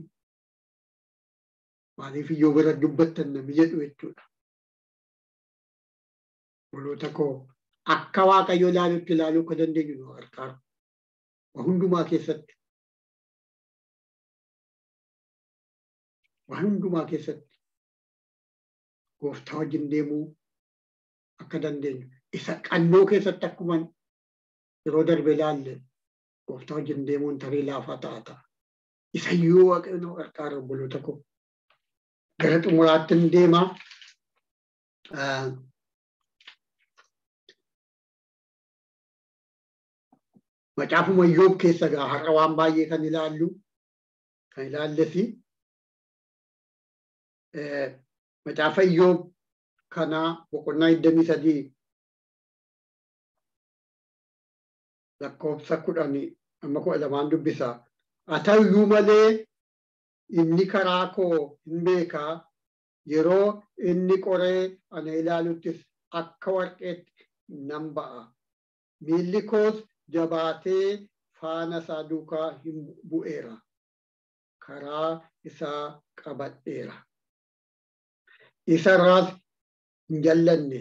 Maaliif Iyyoob irratti dubbattan namni jedhu jechuudha. Obboloota koo akka Waaqayyo ilaalutti ilaaluu akka dandeenyu nu gargaaru. Waa hundumaa keessatti. Waa hundumaa keessatti Gooftaa wajjin deemuu akka dandeenyu. Isa qannoo keessatti akkuma yeroo darbe ilaalle Gooftaa wajjin deemuun tarii laafaa ta'a. Isa yoo Waaqayyo nu gargaara obboloota koo. Gara xumuraatti hin deema. Macaafuma Iyyoob keessa har'a waan baay'ee kan ilaallu kan ilaallesi macaafa Iyyoob kanaa boqonnaa 23 lakkoofsa 10 amma 12 dubbisa. Haa ta'u iyyuu malee inni karaa koo hin beekaa yeroo inni qoree ana ilaaluttis akka warqeetti nan ba'a. Miilli koos jabaatee faana isaa duukaa hin bu'eera. Karaa isaa qabadheera. Isa irraas hin jallanne.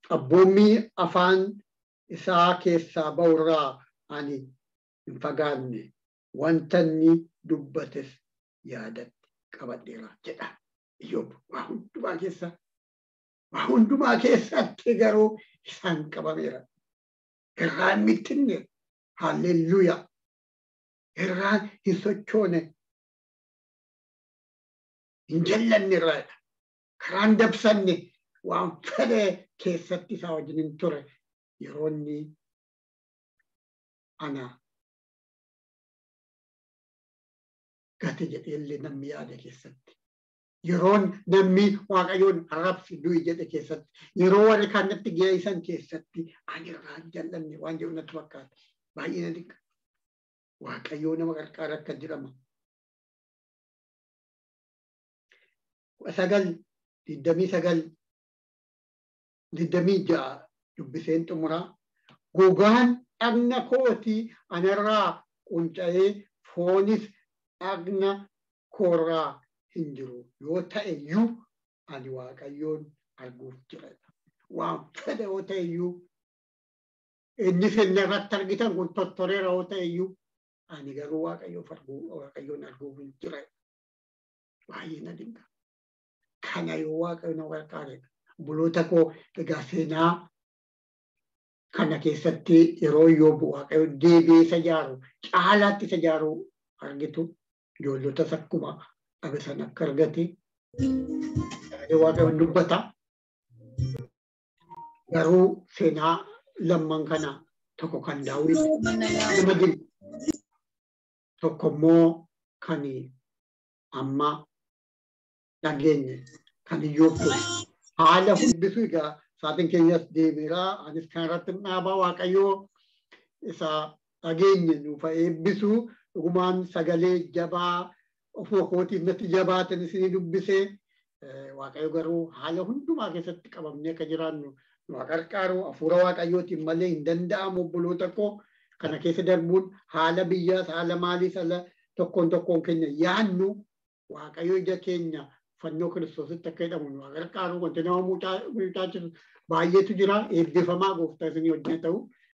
Abboommii afaan isaa keessaa ba'urraa ani hin fagaanne. Wanta inni dubbates yaadatti qabadheera jedha Iyyoob. Waa hundumaa keessatti garuu isaan qabameera. Irraan mittinne. Halleluuyaa. Irraan hin sochoone. hin jallanne irraadha. Karaan dabsanne waan fedhe keessatti isaa wajjin ture yeroo inni ana gati jedheellee namni yaada keessatti. Yeroon namni Waaqayyoon arrabsi du'i jedhe keessatti. Yeroo warri kanatti geessan keessatti ani irraa hin jallanne waan jedhu natti fakkaata. Baay'ee na dinqa. Waaqayyoo nama qarqaara akka jedhama. 9:26 dubbiseen xumuraa. Gogaan dhagna kootii anarraa qunca'ee foonis dhagna koorraa hin jiru. Yoo ta'e iyyuu ani Waaqayyoon arguuf jiradha. Waan fedhe yoo ta'e iyyuu inni finna irratti argitan kun tottoreera yoo ta'e iyyuu ani garuu Waaqayyoon arguuf hin jiradha. Baay'ee na dinqa. Kana yoo Waaqayyoon na gargaaredha. Buloota koo egaa seenaa kana keessatti yeroo Iyyoob Waaqayyo deebi'ee isa ijaaru caalaatti isa ijaaru argitu ijoollotas akkuma dhabe sana akka argate Waaqayyoon dubbata. Garuu seenaa lamman kana tokko kan Daawit nama dinqu tokko immoo kan amma dhageenye kan Iyyoob haala hundisu egaa saatiin keenyas deebiraa anis kan irratti dhaabaa Waaqayyoo isa dhageenye nuuf eebbisu dhugumaan sagalee jabaa ofuma kootiif natti jabaatan isinii dubbisee Waaqayyo garuu haala hundumaa keessatti qabamnee akka jiraannu nu gargaaru hafuura Waaqayyootiin malee hin danda'amu obboloota koo kana keessa darbuun haala biyyaas haala maaliis haala tokkoon keenya yaannu Waaqayyo ija keenya fannoo Kiristoositti akka jedhamu nu gargaaru wanti nama mucaachisu baay'eetu jira eebbifamaa gooftaa isinii wajjin ta'u